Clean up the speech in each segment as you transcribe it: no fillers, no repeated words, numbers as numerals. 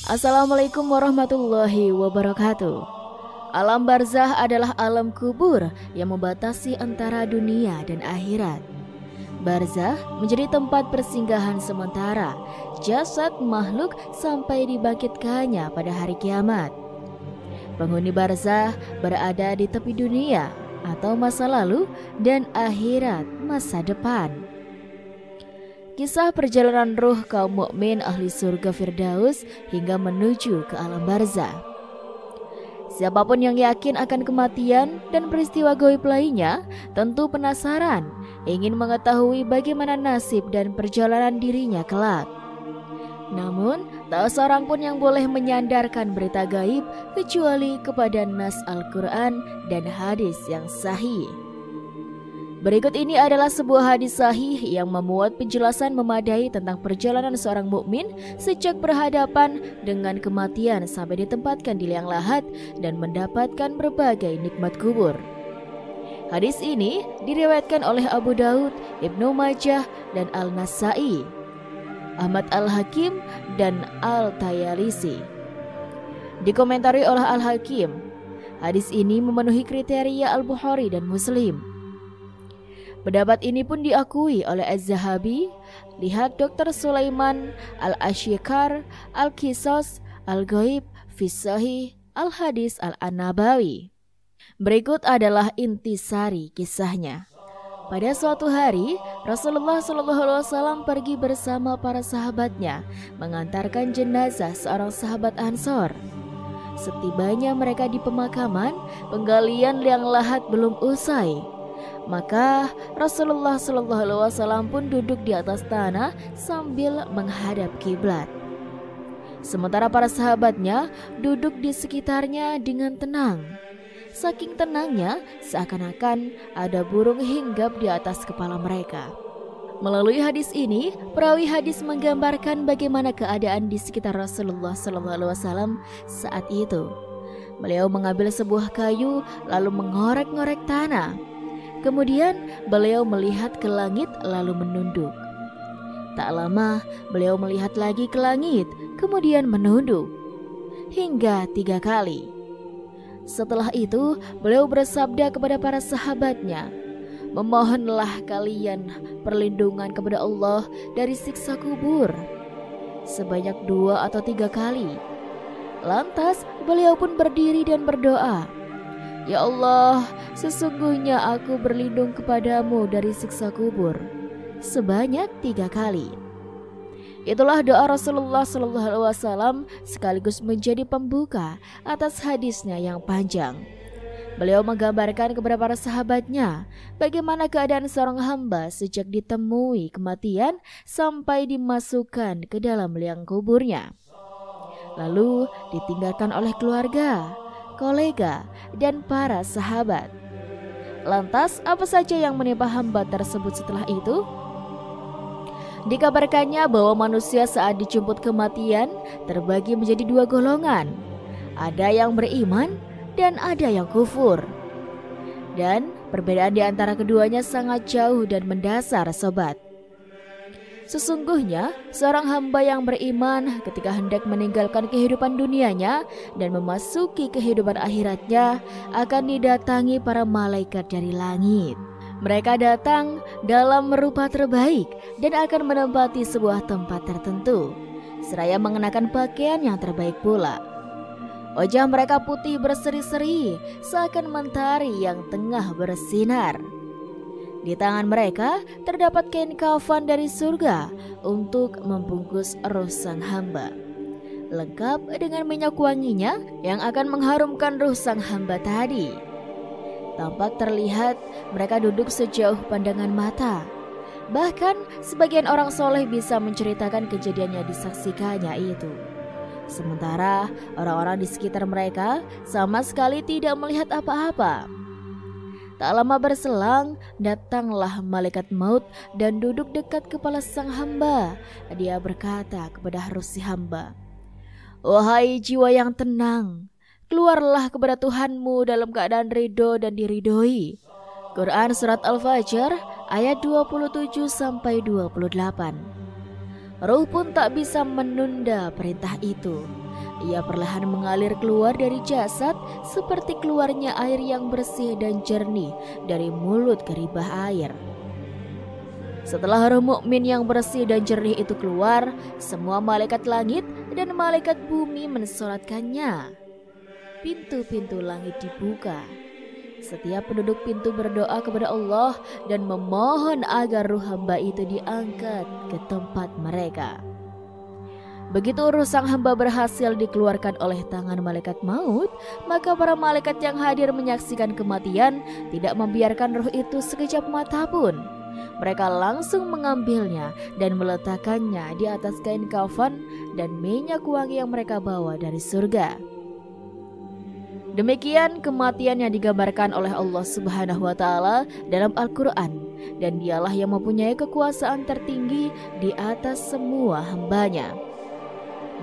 Assalamualaikum warahmatullahi wabarakatuh. Alam barzah adalah alam kubur yang membatasi antara dunia dan akhirat. Barzah menjadi tempat persinggahan sementara jasad makhluk sampai dibangkitkannya pada hari kiamat. Penghuni barzah berada di tepi dunia atau masa lalu dan akhirat masa depan. Kisah perjalanan ruh kaum mukmin ahli surga Firdaus hingga menuju ke alam barzah. Siapapun yang yakin akan kematian dan peristiwa gaib lainnya tentu penasaran, ingin mengetahui bagaimana nasib dan perjalanan dirinya kelak. Namun, tak seorang pun yang boleh menyandarkan berita gaib kecuali kepada nas Al-Quran dan hadis yang sahih. Berikut ini adalah sebuah hadis sahih yang memuat penjelasan memadai tentang perjalanan seorang mukmin sejak berhadapan dengan kematian sampai ditempatkan di liang lahat dan mendapatkan berbagai nikmat kubur. Hadis ini diriwayatkan oleh Abu Daud, Ibnu Majah, dan Al-Nasai, Ahmad Al-Hakim, dan Al-Tayalisi. Dikomentari oleh Al-Hakim, hadis ini memenuhi kriteria Al-Bukhari dan Muslim. Pendapat ini pun diakui oleh Az-Zahabi. Lihat Dr. Sulaiman Al-Ashikar Al-Qisas Al-Ghaib fi Sahih Al-Hadis Al-Nabawi. Berikut adalah intisari kisahnya. Pada suatu hari, Rasulullah SAW pergi bersama para sahabatnya mengantarkan jenazah seorang sahabat Ansor. Setibanya mereka di pemakaman, penggalian liang lahat belum usai. Maka Rasulullah SAW pun duduk di atas tanah sambil menghadap kiblat. Sementara para sahabatnya duduk di sekitarnya dengan tenang. Saking tenangnya, seakan-akan ada burung hinggap di atas kepala mereka. Melalui hadis ini, perawi hadis menggambarkan bagaimana keadaan di sekitar Rasulullah SAW saat itu. Beliau mengambil sebuah kayu lalu mengorek-ngorek tanah. Kemudian beliau melihat ke langit lalu menunduk. Tak lama beliau melihat lagi ke langit, kemudian menunduk hingga 3 kali. Setelah itu beliau bersabda kepada para sahabatnya, "Memohonlah kalian perlindungan kepada Allah dari siksa kubur," sebanyak 2 atau 3 kali. Lantas beliau pun berdiri dan berdoa, "Ya Allah, sesungguhnya aku berlindung kepadamu dari siksa kubur," sebanyak 3 kali. Itulah doa Rasulullah SAW sekaligus menjadi pembuka atas hadisnya yang panjang. Beliau menggambarkan kepada para sahabatnya bagaimana keadaan seorang hamba sejak ditemui kematian sampai dimasukkan ke dalam liang kuburnya, lalu ditinggalkan oleh keluarga, kolega, dan para sahabat. Lantas apa saja yang menimpa hamba tersebut setelah itu? Dikabarkannya bahwa manusia saat dijemput kematian terbagi menjadi 2 golongan. Ada yang beriman dan ada yang kufur. Dan perbedaan di antara keduanya sangat jauh dan mendasar, sobat. Sesungguhnya seorang hamba yang beriman ketika hendak meninggalkan kehidupan dunianya dan memasuki kehidupan akhiratnya akan didatangi para malaikat dari langit. Mereka datang dalam rupa terbaik dan akan menempati sebuah tempat tertentu, seraya mengenakan pakaian yang terbaik pula. Wajah mereka putih berseri-seri seakan mentari yang tengah bersinar. Di tangan mereka terdapat kain kafan dari surga untuk membungkus ruh sang hamba, lengkap dengan minyak wanginya yang akan mengharumkan ruh sang hamba tadi. Tampak terlihat mereka duduk sejauh pandangan mata. Bahkan sebagian orang soleh bisa menceritakan kejadian yang disaksikannya itu. Sementara orang-orang di sekitar mereka sama sekali tidak melihat apa-apa. Tak lama berselang, datanglah malaikat maut dan duduk dekat kepala sang hamba. Dia berkata kepada ruh si hamba, "Wahai jiwa yang tenang, keluarlah kepada Tuhanmu dalam keadaan ridho dan diridhoi." Quran Surat Al-Fajr ayat 27-28. Ruh pun tak bisa menunda perintah itu. ia perlahan mengalir keluar dari jasad seperti keluarnya air yang bersih dan jernih dari mulut geribah air. Setelah roh mukmin yang bersih dan jernih itu keluar, semua malaikat langit dan malaikat bumi mensolatkannya. Pintu-pintu langit dibuka. Setiap penduduk pintu berdoa kepada Allah dan memohon agar ruh hamba itu diangkat ke tempat mereka. Begitu ruh sang hamba berhasil dikeluarkan oleh tangan malaikat maut, maka para malaikat yang hadir menyaksikan kematian tidak membiarkan ruh itu sekejap mata pun. Mereka langsung mengambilnya dan meletakkannya di atas kain kafan dan minyak wangi yang mereka bawa dari surga. Demikian kematian yang digambarkan oleh Allah Subhanahu wa Ta'ala dalam Al-Quran, dan Dialah yang mempunyai kekuasaan tertinggi di atas semua hambanya.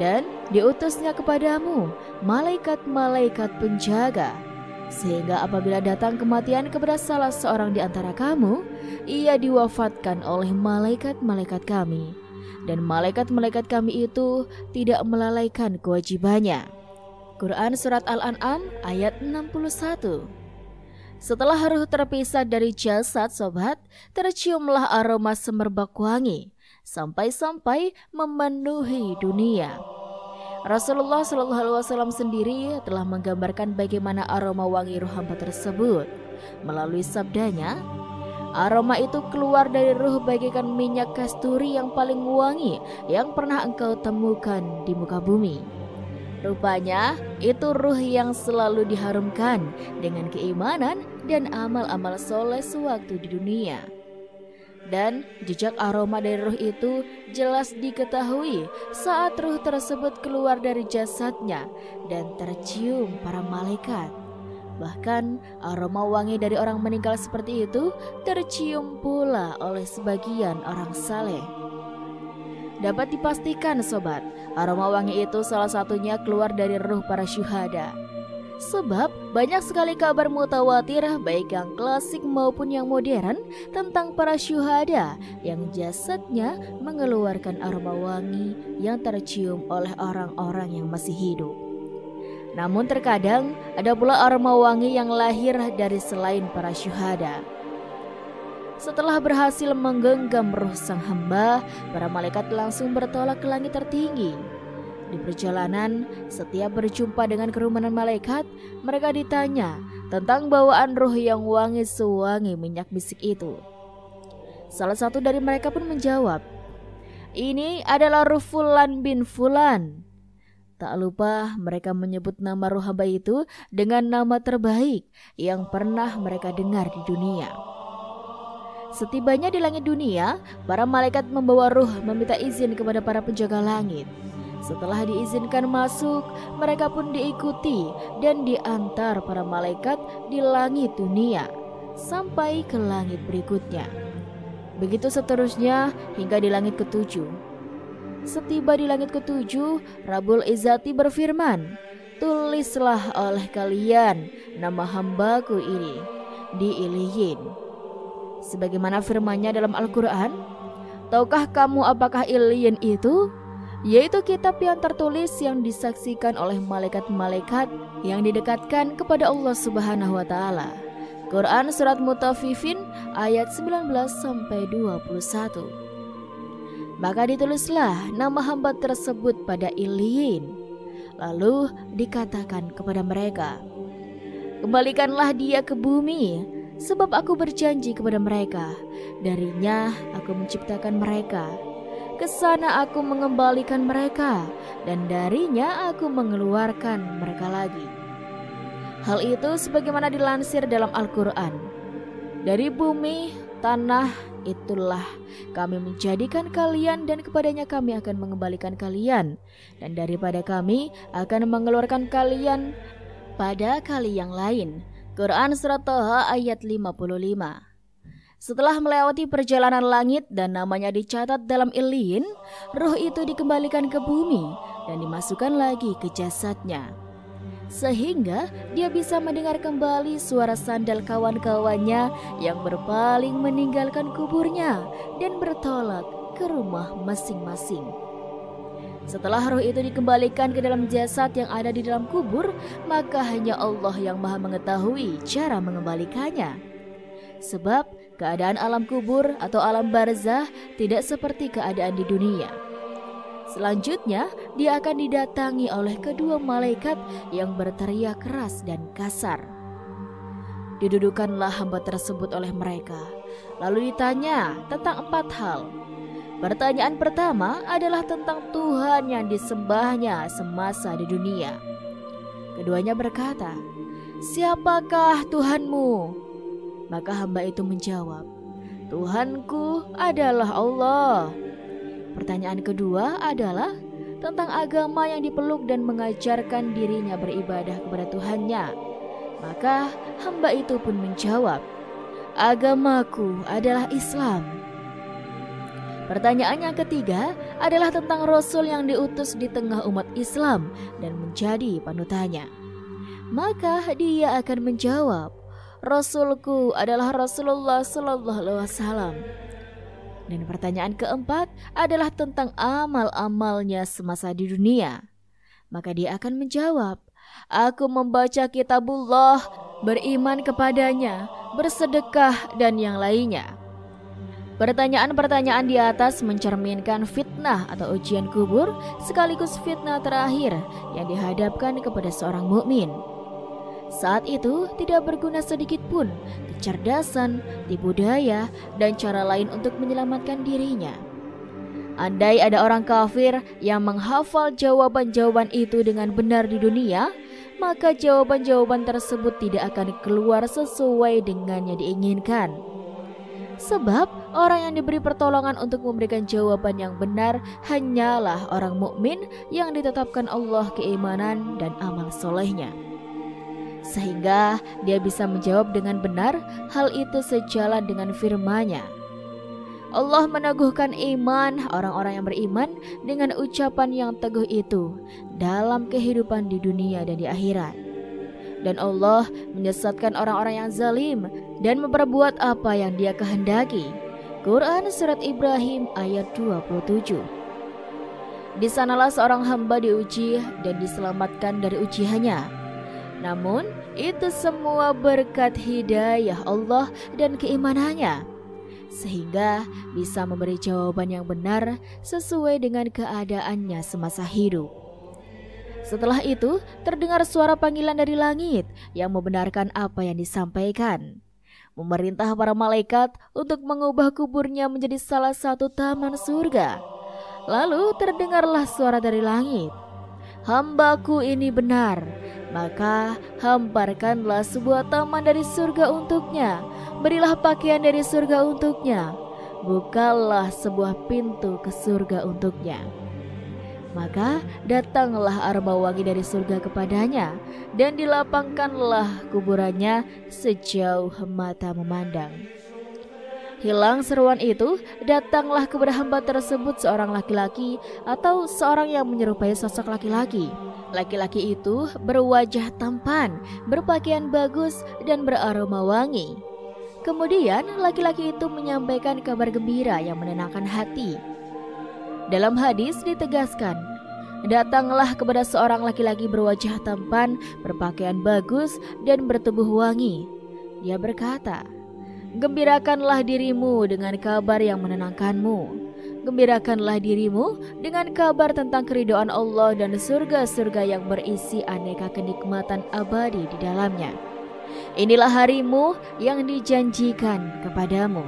Dan diutusnya kepadamu malaikat-malaikat penjaga, sehingga apabila datang kematian kepada salah seorang di antara kamu, ia diwafatkan oleh malaikat-malaikat kami, dan malaikat-malaikat kami itu tidak melalaikan kewajibannya. Quran Surat Al-An'am ayat 61. Setelah ruh terpisah dari jasad sobat, terciumlah aroma semerbak wangi sampai-sampai memenuhi dunia. Rasulullah SAW sendiri telah menggambarkan bagaimana aroma wangi ruh hamba tersebut. Melalui sabdanya, aroma itu keluar dari ruh bagaikan minyak kasturi yang paling wangi yang pernah engkau temukan di muka bumi. Rupanya itu ruh yang selalu diharumkan dengan keimanan dan amal-amal soleh sewaktu di dunia. Dan jejak aroma dari ruh itu jelas diketahui saat ruh tersebut keluar dari jasadnya dan tercium para malaikat. Bahkan aroma wangi dari orang meninggal seperti itu tercium pula oleh sebagian orang saleh. Dapat dipastikan sobat, aroma wangi itu salah satunya keluar dari ruh para syuhada. Sebab banyak sekali kabar mutawatir baik yang klasik maupun yang modern tentang para syuhada yang jasadnya mengeluarkan aroma wangi yang tercium oleh orang-orang yang masih hidup. Namun terkadang ada pula aroma wangi yang lahir dari selain para syuhada. Setelah berhasil menggenggam ruh sang hamba, para malaikat langsung bertolak ke langit tertinggi. Di perjalanan, setiap berjumpa dengan kerumunan malaikat, mereka ditanya tentang bawaan ruh yang wangi sewangi minyak misik itu. Salah satu dari mereka pun menjawab, "Ini adalah ruh Fulan bin Fulan." Tak lupa mereka menyebut nama ruh hamba itu dengan nama terbaik yang pernah mereka dengar di dunia. Setibanya di langit dunia, para malaikat membawa ruh meminta izin kepada para penjaga langit. Setelah diizinkan masuk, mereka pun diikuti dan diantar para malaikat di langit dunia sampai ke langit berikutnya. Begitu seterusnya hingga di langit ketujuh. Setiba di langit ketujuh, Rabbul Izzati berfirman, "Tulislah oleh kalian nama hambaku ini di Iliyin." Sebagaimana firman-Nya dalam Al-Quran, "Tahukah kamu apakah Iliyin itu? Yaitu kitab yang tertulis yang disaksikan oleh malaikat-malaikat yang didekatkan kepada Allah Subhanahu wa Ta'ala." Quran Surat Mutaffifin ayat 19-21. Maka ditulislah nama hamba tersebut pada Iliyin. Lalu dikatakan kepada mereka, "Kembalikanlah dia ke bumi, sebab aku berjanji kepada mereka, darinya aku menciptakan mereka. Ke sana aku mengembalikan mereka, dan darinya aku mengeluarkan mereka lagi." Hal itu sebagaimana dilansir dalam Al-Quran, "Dari bumi, tanah, itulah kami menjadikan kalian dan kepadanya kami akan mengembalikan kalian, dan daripada kami akan mengeluarkan kalian pada kali yang lain." Quran Surat Thaha ayat 55. Setelah melewati perjalanan langit dan namanya dicatat dalam Iliyin, ruh itu dikembalikan ke bumi dan dimasukkan lagi ke jasadnya, sehingga dia bisa mendengar kembali suara sandal kawan-kawannya yang berpaling meninggalkan kuburnya dan bertolak ke rumah masing-masing. Setelah roh itu dikembalikan ke dalam jasad yang ada di dalam kubur, maka hanya Allah yang Maha mengetahui cara mengembalikannya. Sebab keadaan alam kubur atau alam barzah tidak seperti keadaan di dunia. Selanjutnya, dia akan didatangi oleh kedua malaikat yang berteriak keras dan kasar. Didudukanlah hamba tersebut oleh mereka, lalu ditanya tentang 4 hal. Pertanyaan pertama adalah tentang Tuhan yang disembahnya semasa di dunia. Keduanya berkata, "Siapakah Tuhanmu?" Maka hamba itu menjawab, "Tuhanku adalah Allah." Pertanyaan kedua adalah tentang agama yang dipeluk dan mengajarkan dirinya beribadah kepada Tuhannya. Maka hamba itu pun menjawab, "Agamaku adalah Islam." Pertanyaan yang ketiga adalah tentang Rasul yang diutus di tengah umat Islam dan menjadi panutannya. Maka dia akan menjawab, "Rasulku adalah Rasulullah Sallallahu Alaihi Wasallam." Dan pertanyaan keempat adalah tentang amal-amalnya semasa di dunia. Maka dia akan menjawab, "Aku membaca kitabullah, beriman kepadanya, bersedekah, dan yang lainnya." Pertanyaan-pertanyaan di atas mencerminkan fitnah atau ujian kubur sekaligus fitnah terakhir yang dihadapkan kepada seorang mukmin. Saat itu tidak berguna sedikit pun kecerdasan, tipu daya, dan cara lain untuk menyelamatkan dirinya. Andai ada orang kafir yang menghafal jawaban-jawaban itu dengan benar di dunia, maka jawaban-jawaban tersebut tidak akan keluar sesuai dengan yang diinginkan. Sebab orang yang diberi pertolongan untuk memberikan jawaban yang benar hanyalah orang mukmin yang ditetapkan Allah keimanan dan amal solehnya, sehingga dia bisa menjawab dengan benar. Hal itu sejalan dengan firman-Nya. Allah meneguhkan iman orang-orang yang beriman dengan ucapan yang teguh itu dalam kehidupan di dunia dan di akhirat. Dan Allah menyesatkan orang-orang yang zalim dan memperbuat apa yang Dia kehendaki. Quran Surat Ibrahim ayat 27. Di sanalah seorang hamba diuji dan diselamatkan dari ujiannya. Namun itu semua berkat hidayah Allah dan keimanannya, sehingga bisa memberi jawaban yang benar sesuai dengan keadaannya semasa hidup. Setelah itu, terdengar suara panggilan dari langit yang membenarkan apa yang disampaikan. Memerintah para malaikat untuk mengubah kuburnya menjadi salah satu taman surga. Lalu terdengarlah suara dari langit, "Hambaku ini benar, maka hamparkanlah sebuah taman dari surga untuknya. Berilah pakaian dari surga untuknya. Bukalah sebuah pintu ke surga untuknya." Maka datanglah aroma wangi dari surga kepadanya, dan dilapangkanlah kuburannya sejauh mata memandang. Hilang seruan itu, datanglah kepada hamba tersebut seorang laki-laki atau seorang yang menyerupai sosok laki-laki. Laki-laki itu berwajah tampan, berpakaian bagus, dan beraroma wangi. Kemudian laki-laki itu menyampaikan kabar gembira yang menenangkan hati. Dalam hadis ditegaskan, datanglah kepada seorang laki-laki berwajah tampan, berpakaian bagus, dan bertubuh wangi. Dia berkata, "Gembirakanlah dirimu dengan kabar yang menenangkanmu. Gembirakanlah dirimu dengan kabar tentang keridhaan Allah dan surga-surga yang berisi aneka kenikmatan abadi di dalamnya. Inilah harimu yang dijanjikan kepadamu."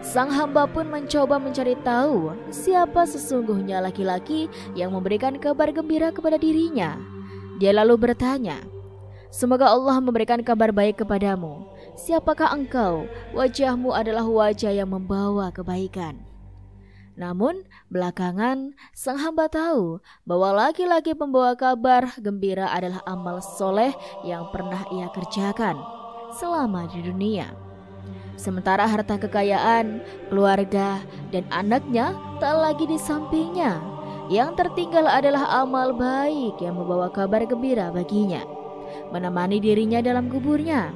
Sang hamba pun mencoba mencari tahu siapa sesungguhnya laki-laki yang memberikan kabar gembira kepada dirinya. Dia lalu bertanya, "Semoga Allah memberikan kabar baik kepadamu. Siapakah engkau? Wajahmu adalah wajah yang membawa kebaikan." Namun belakangan sang hamba tahu bahwa laki-laki pembawa kabar gembira adalah amal soleh yang pernah ia kerjakan selama di dunia. Sementara harta kekayaan, keluarga, dan anaknya tak lagi di sampingnya. Yang tertinggal adalah amal baik yang membawa kabar gembira baginya, menemani dirinya dalam kuburnya.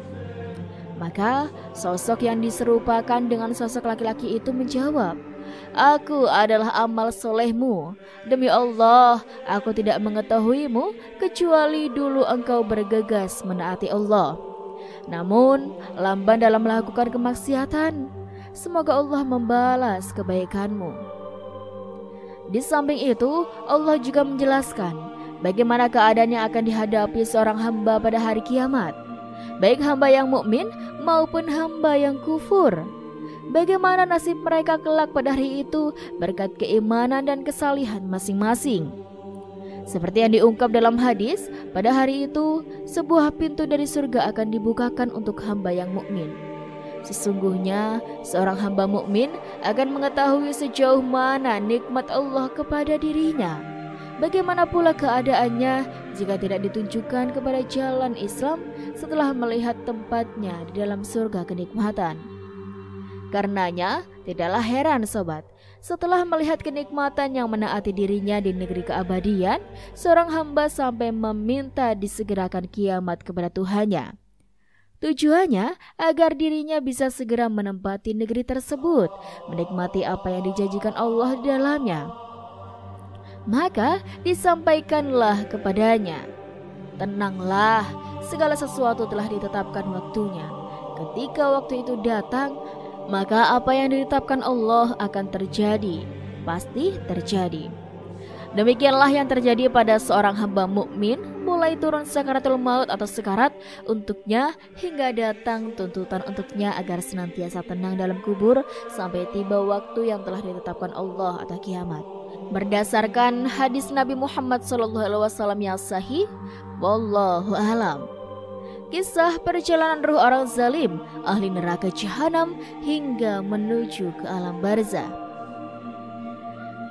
Maka sosok yang diserupakan dengan sosok laki-laki itu menjawab, aku adalah amal solehmu. Demi Allah, aku tidak mengetahuimu kecuali dulu engkau bergegas menaati Allah. Namun, lamban dalam melakukan kemaksiatan. Semoga Allah membalas kebaikanmu. Di samping itu, Allah juga menjelaskan bagaimana keadaan yang akan dihadapi seorang hamba pada hari kiamat, baik hamba yang mukmin maupun hamba yang kufur. Bagaimana nasib mereka kelak pada hari itu berkat keimanan dan kesalihan masing-masing. Seperti yang diungkap dalam hadis, pada hari itu sebuah pintu dari surga akan dibukakan untuk hamba yang mukmin. Sesungguhnya seorang hamba mukmin akan mengetahui sejauh mana nikmat Allah kepada dirinya. Bagaimana pula keadaannya jika tidak ditunjukkan kepada jalan Islam setelah melihat tempatnya di dalam surga kenikmatan. Karenanya, tidaklah heran sobat, setelah melihat kenikmatan yang menaati dirinya di negeri keabadian, seorang hamba sampai meminta disegerakan kiamat kepada Tuhannya. Tujuannya agar dirinya bisa segera menempati negeri tersebut, menikmati apa yang dijanjikan Allah di dalamnya. Maka disampaikanlah kepadanya, tenanglah, segala sesuatu telah ditetapkan waktunya. Ketika waktu itu datang, maka apa yang ditetapkan Allah akan terjadi, pasti terjadi. Demikianlah yang terjadi pada seorang hamba mukmin, mulai turun sakaratul maut atau sekarat untuknya hingga datang tuntutan untuknya agar senantiasa tenang dalam kubur sampai tiba waktu yang telah ditetapkan Allah atau kiamat. Berdasarkan hadis Nabi Muhammad SAW yang sahih, wallahu a'lam. Kisah perjalanan ruh orang zalim, ahli neraka jahanam hingga menuju ke alam barzah.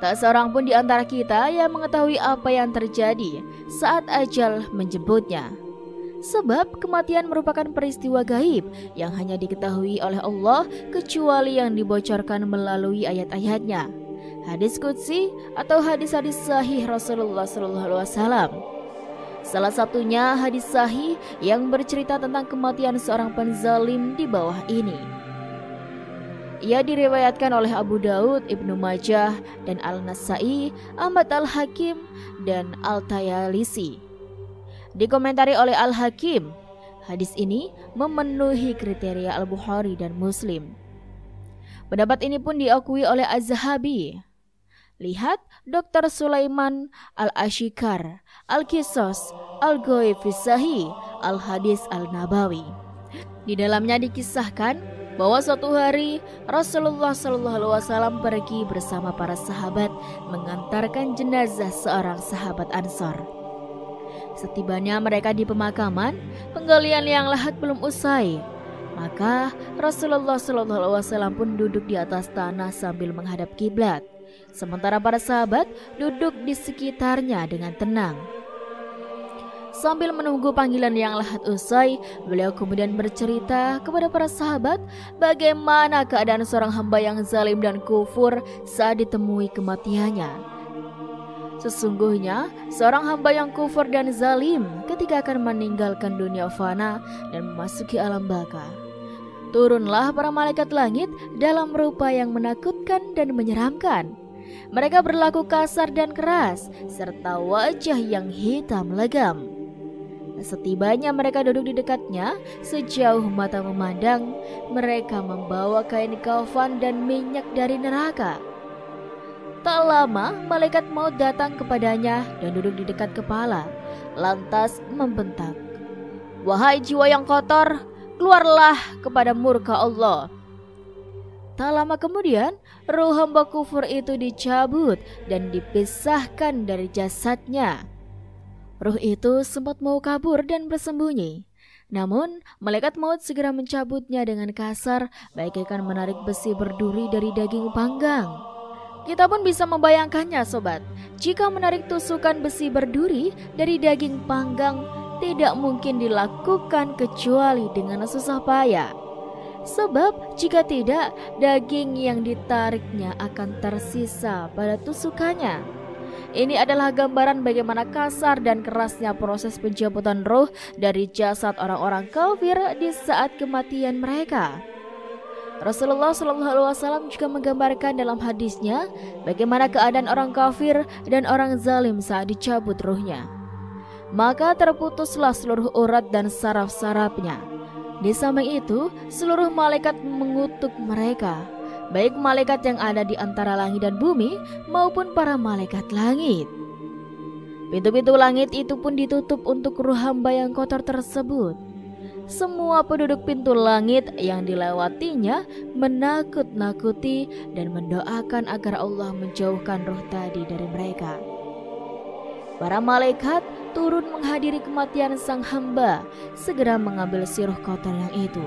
Tak seorang pun di antara kita yang mengetahui apa yang terjadi saat ajal menjemputnya. Sebab kematian merupakan peristiwa gaib yang hanya diketahui oleh Allah kecuali yang dibocorkan melalui ayat-ayatnya, hadis qudsi atau hadis-hadis sahih Rasulullah SAW. Salah satunya hadis sahih yang bercerita tentang kematian seorang penzalim di bawah ini. Ia diriwayatkan oleh Abu Daud, Ibnu Majah, dan Al-Nasai, Ahmad Al-Hakim, dan Al-Tayalisi. Dikomentari oleh Al-Hakim, hadis ini memenuhi kriteria Al-Bukhari dan Muslim. Pendapat ini pun diakui oleh Az-Zahabi. Lihat Dr. Sulaiman Al-Ashikar, Al-Qisas, Al-Ghaib fi Sahih, Al-Hadis Al-Nabawi. Di dalamnya dikisahkan bahwa suatu hari Rasulullah SAW pergi bersama para sahabat mengantarkan jenazah seorang sahabat Ansor. Setibanya mereka di pemakaman, penggalian liang lahat belum usai. Maka Rasulullah SAW pun duduk di atas tanah sambil menghadap kiblat. Sementara para sahabat duduk di sekitarnya dengan tenang. Sambil menunggu panggilan yang lahat usai, beliau kemudian bercerita kepada para sahabat bagaimana keadaan seorang hamba yang zalim dan kufur saat ditemui kematiannya. Sesungguhnya, seorang hamba yang kufur dan zalim ketika akan meninggalkan dunia fana dan memasuki alam baka, turunlah para malaikat langit dalam rupa yang menakutkan dan menyeramkan. Mereka berlaku kasar dan keras, serta wajah yang hitam legam. Setibanya mereka duduk di dekatnya, sejauh mata memandang, mereka membawa kain kafan dan minyak dari neraka. Tak lama, malaikat maut datang kepadanya dan duduk di dekat kepala, lantas membentak, "Wahai jiwa yang kotor, keluarlah kepada murka Allah." Tak lama kemudian, ruh hamba kufur itu dicabut dan dipisahkan dari jasadnya. Ruh itu sempat mau kabur dan bersembunyi. Namun, malaikat maut segera mencabutnya dengan kasar, bagaikan menarik besi berduri dari daging panggang. Kita pun bisa membayangkannya sobat, jika menarik tusukan besi berduri dari daging panggang tidak mungkin dilakukan kecuali dengan susah payah. Sebab jika tidak, daging yang ditariknya akan tersisa pada tusukannya. Ini adalah gambaran bagaimana kasar dan kerasnya proses pencabutan roh dari jasad orang-orang kafir di saat kematian mereka. Rasulullah SAW juga menggambarkan dalam hadisnya bagaimana keadaan orang kafir dan orang zalim saat dicabut ruhnya. Maka terputuslah seluruh urat dan saraf-sarafnya. Di samping itu, seluruh malaikat mengutuk mereka, baik malaikat yang ada di antara langit dan bumi maupun para malaikat langit. Pintu-pintu langit itu pun ditutup untuk ruh hamba yang kotor tersebut. Semua penduduk pintu langit yang dilewatinya menakut-nakuti dan mendoakan agar Allah menjauhkan ruh tadi dari mereka. Para malaikat turun menghadiri kematian sang hamba, segera mengambil si ruh kotor yang itu.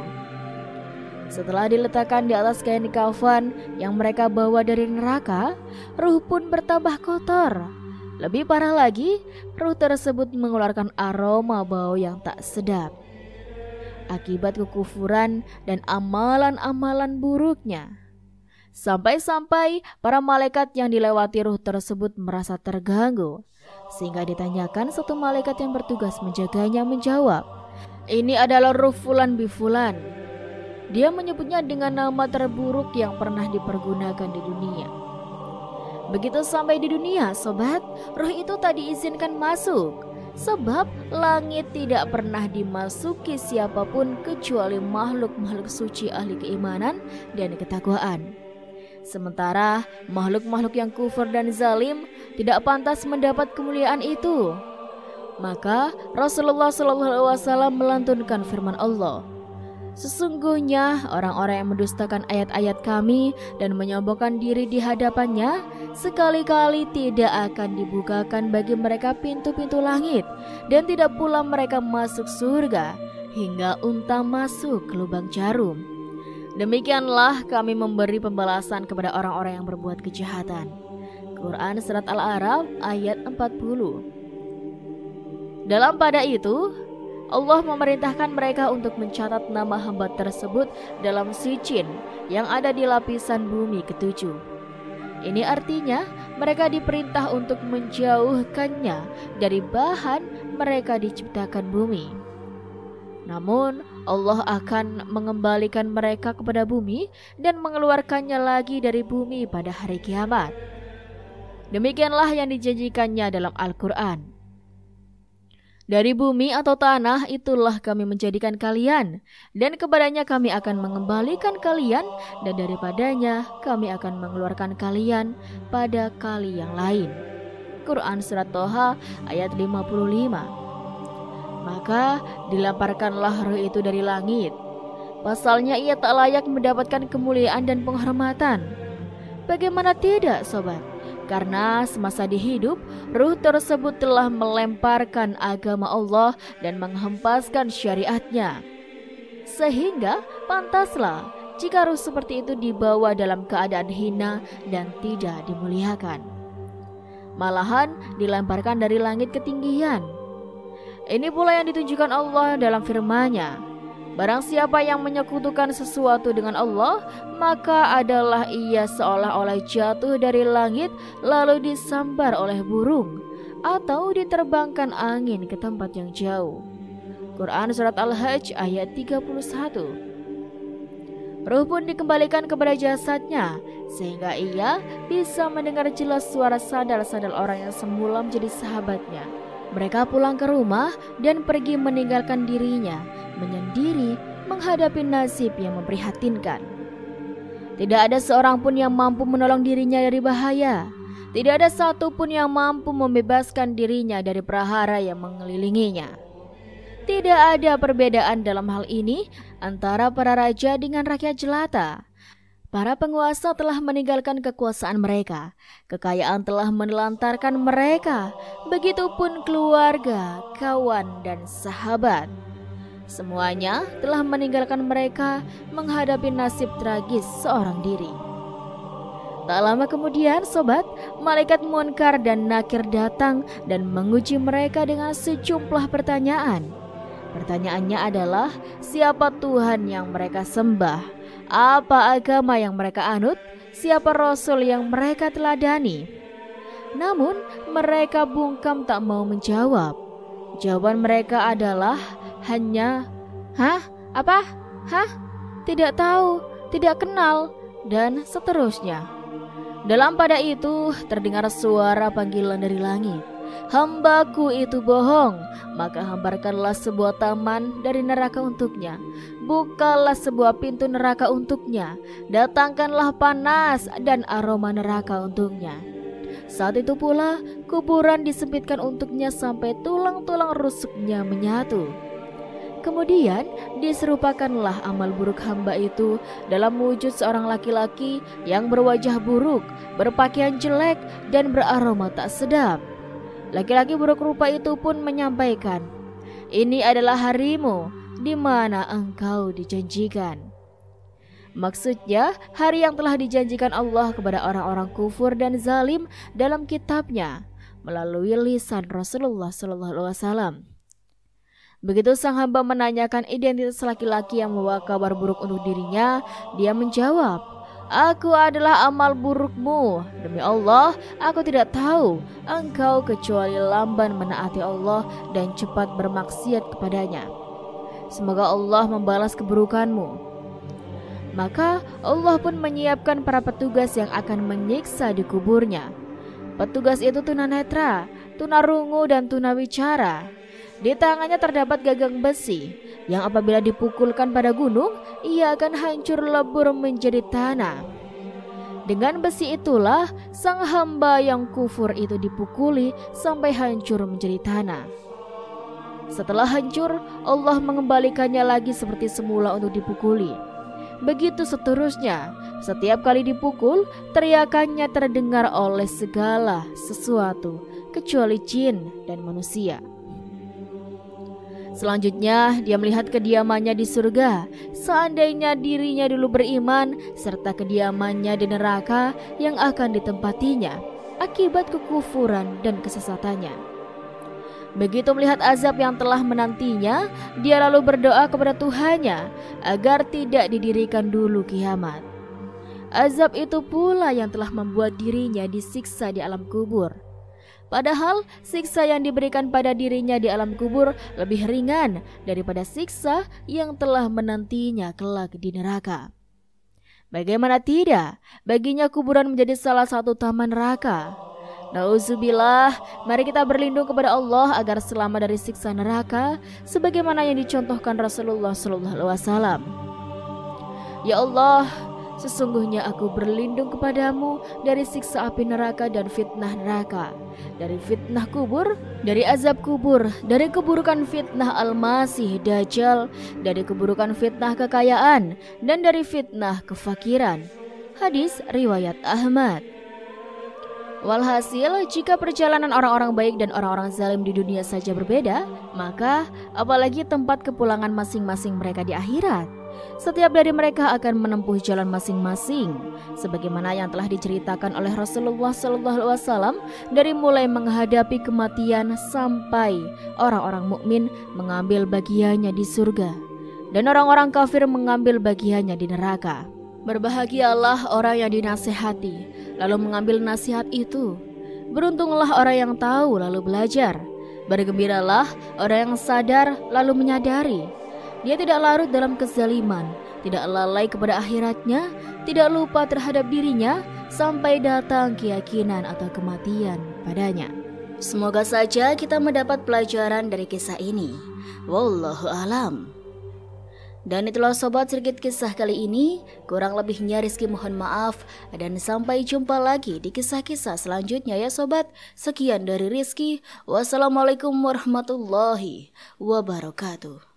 Setelah diletakkan di atas kain kafan yang mereka bawa dari neraka, ruh pun bertambah kotor. Lebih parah lagi, ruh tersebut mengeluarkan aroma bau yang tak sedap akibat kekufuran dan amalan-amalan buruknya. Sampai-sampai para malaikat yang dilewati ruh tersebut merasa terganggu, sehingga ditanyakan satu malaikat yang bertugas menjaganya menjawab, "Ini adalah ruh fulan bifulan." Dia menyebutnya dengan nama terburuk yang pernah dipergunakan di dunia. Begitu sampai di dunia, sobat, ruh itu tak diizinkan masuk. Sebab langit tidak pernah dimasuki siapapun kecuali makhluk-makhluk suci ahli keimanan dan ketakwaan. Sementara makhluk-makhluk yang kufur dan zalim tidak pantas mendapat kemuliaan itu. Maka Rasulullah SAW melantunkan firman Allah, "Sesungguhnya orang-orang yang mendustakan ayat-ayat kami dan menyombongkan diri di hadapannya, sekali-kali tidak akan dibukakan bagi mereka pintu-pintu langit, dan tidak pula mereka masuk surga hingga unta masuk ke lubang jarum. Demikianlah kami memberi pembalasan kepada orang-orang yang berbuat kejahatan." Quran Surat Al-A'raf ayat 40. Dalam pada itu, Allah memerintahkan mereka untuk mencatat nama hamba tersebut dalam sijin yang ada di lapisan bumi ketujuh. Ini artinya mereka diperintah untuk menjauhkannya dari bahan mereka diciptakan bumi. Namun Allah akan mengembalikan mereka kepada bumi dan mengeluarkannya lagi dari bumi pada hari kiamat. Demikianlah yang dijanjikannya dalam Al-Quran. "Dari bumi atau tanah itulah kami menjadikan kalian, dan kepadanya kami akan mengembalikan kalian, dan daripadanya kami akan mengeluarkan kalian pada kali yang lain." Quran Surat Toha ayat 55. Maka dilemparkanlah ruh itu dari langit. Pasalnya ia tak layak mendapatkan kemuliaan dan penghormatan. Bagaimana tidak, sobat? Karena semasa dihidup, ruh tersebut telah melemparkan agama Allah dan menghempaskan syariatnya. Sehingga pantaslah jika ruh seperti itu dibawa dalam keadaan hina dan tidak dimuliakan. Malahan dilemparkan dari langit ketinggian. Ini pula yang ditunjukkan Allah dalam firman-Nya, "Barang siapa yang menyekutukan sesuatu dengan Allah, maka adalah ia seolah-olah jatuh dari langit lalu disambar oleh burung atau diterbangkan angin ke tempat yang jauh." Quran Surat Al-Hajj ayat 31. Ruh pun dikembalikan kepada jasadnya, sehingga ia bisa mendengar jelas suara sandal-sandal orang yang semula menjadi sahabatnya. Mereka pulang ke rumah dan pergi meninggalkan dirinya, menyendiri menghadapi nasib yang memprihatinkan. Tidak ada seorang pun yang mampu menolong dirinya dari bahaya. Tidak ada satu pun yang mampu membebaskan dirinya dari prahara yang mengelilinginya. Tidak ada perbedaan dalam hal ini antara para raja dengan rakyat jelata. Para penguasa telah meninggalkan kekuasaan mereka, kekayaan telah menelantarkan mereka, begitupun keluarga, kawan, dan sahabat. Semuanya telah meninggalkan mereka menghadapi nasib tragis seorang diri. Tak lama kemudian, sobat, malaikat Munkar dan Nakir datang dan menguji mereka dengan sejumlah pertanyaan. Pertanyaannya adalah, siapa Tuhan yang mereka sembah? Apa agama yang mereka anut? Siapa Rasul yang mereka teladani? Namun mereka bungkam tak mau menjawab. Jawaban mereka adalah hanya, "Hah? Apa? Hah? Tidak tahu. tidak kenal, dan seterusnya. Dalam pada itu terdengar suara panggilan dari langit. Hambaku itu bohong, maka hamparkanlah sebuah taman dari neraka untuknya. Bukalah sebuah pintu neraka untuknya. Datangkanlah panas dan aroma neraka untuknya. Saat itu pula kuburan disempitkan untuknya sampai tulang-tulang rusuknya menyatu. Kemudian diserupakanlah amal buruk hamba itu dalam wujud seorang laki-laki yang berwajah buruk, berpakaian jelek, dan beraroma tak sedap. Laki-laki buruk rupa itu pun menyampaikan, "Ini adalah harimu di mana engkau dijanjikan." Maksudnya hari yang telah dijanjikan Allah kepada orang-orang kufur dan zalim dalam kitabnya melalui lisan Rasulullah SAW. Begitu sang hamba menanyakan identitas laki-laki yang membawa kabar buruk untuk dirinya, dia menjawab, "Aku adalah amal burukmu. Demi Allah, aku tidak tahu engkau kecuali lamban menaati Allah dan cepat bermaksiat kepadanya. Semoga Allah membalas keburukanmu." Maka Allah pun menyiapkan para petugas yang akan menyiksa di kuburnya. Petugas itu tunanetra, tunarungu, dan tunawicara. Di tangannya terdapat gagang besi yang apabila dipukulkan pada gunung, ia akan hancur lebur menjadi tanah. Dengan besi itulah sang hamba yang kufur itu dipukuli sampai hancur menjadi tanah. Setelah hancur, Allah mengembalikannya lagi seperti semula untuk dipukuli. Begitu seterusnya, setiap kali dipukul, teriakannya terdengar oleh segala sesuatu kecuali jin dan manusia. Selanjutnya, dia melihat kediamannya di surga. Seandainya dirinya dulu beriman, serta kediamannya di neraka yang akan ditempatinya akibat kekufuran dan kesesatannya. Begitu melihat azab yang telah menantinya, dia lalu berdoa kepada Tuhannya agar tidak didirikan dulu kiamat. Azab itu pula yang telah membuat dirinya disiksa di alam kubur. Padahal siksa yang diberikan pada dirinya di alam kubur lebih ringan daripada siksa yang telah menantinya kelak di neraka. Bagaimana tidak, baginya kuburan menjadi salah satu taman neraka. Nauzubillah, mari kita berlindung kepada Allah agar selamat dari siksa neraka sebagaimana yang dicontohkan Rasulullah SAW. Ya Allah, sesungguhnya aku berlindung kepadamu dari siksa api neraka dan fitnah neraka, dari fitnah kubur, dari azab kubur, dari keburukan fitnah Al-Masih Dajjal, dari keburukan fitnah kekayaan, dan dari fitnah kefakiran. Hadis riwayat Ahmad. Walhasil, jika perjalanan orang-orang baik dan orang-orang zalim di dunia saja berbeda, maka apalagi tempat kepulangan masing-masing mereka di akhirat. Setiap dari mereka akan menempuh jalan masing-masing, sebagaimana yang telah diceritakan oleh Rasulullah SAW dari mulai menghadapi kematian sampai orang-orang mukmin mengambil bagiannya di surga dan orang-orang kafir mengambil bagiannya di neraka. Berbahagialah orang yang dinasihati lalu mengambil nasihat itu. Beruntunglah orang yang tahu lalu belajar. Bergembiralah orang yang sadar lalu menyadari. Dia tidak larut dalam kezaliman, tidak lalai kepada akhiratnya, tidak lupa terhadap dirinya sampai datang keyakinan atau kematian padanya. Semoga saja kita mendapat pelajaran dari kisah ini. Wallahu alam. Dan itulah sobat sedikit kisah kali ini. Kurang lebihnya Rizky mohon maaf. Dan sampai jumpa lagi di kisah-kisah selanjutnya ya sobat. Sekian dari Rizky. Wassalamualaikum warahmatullahi wabarakatuh.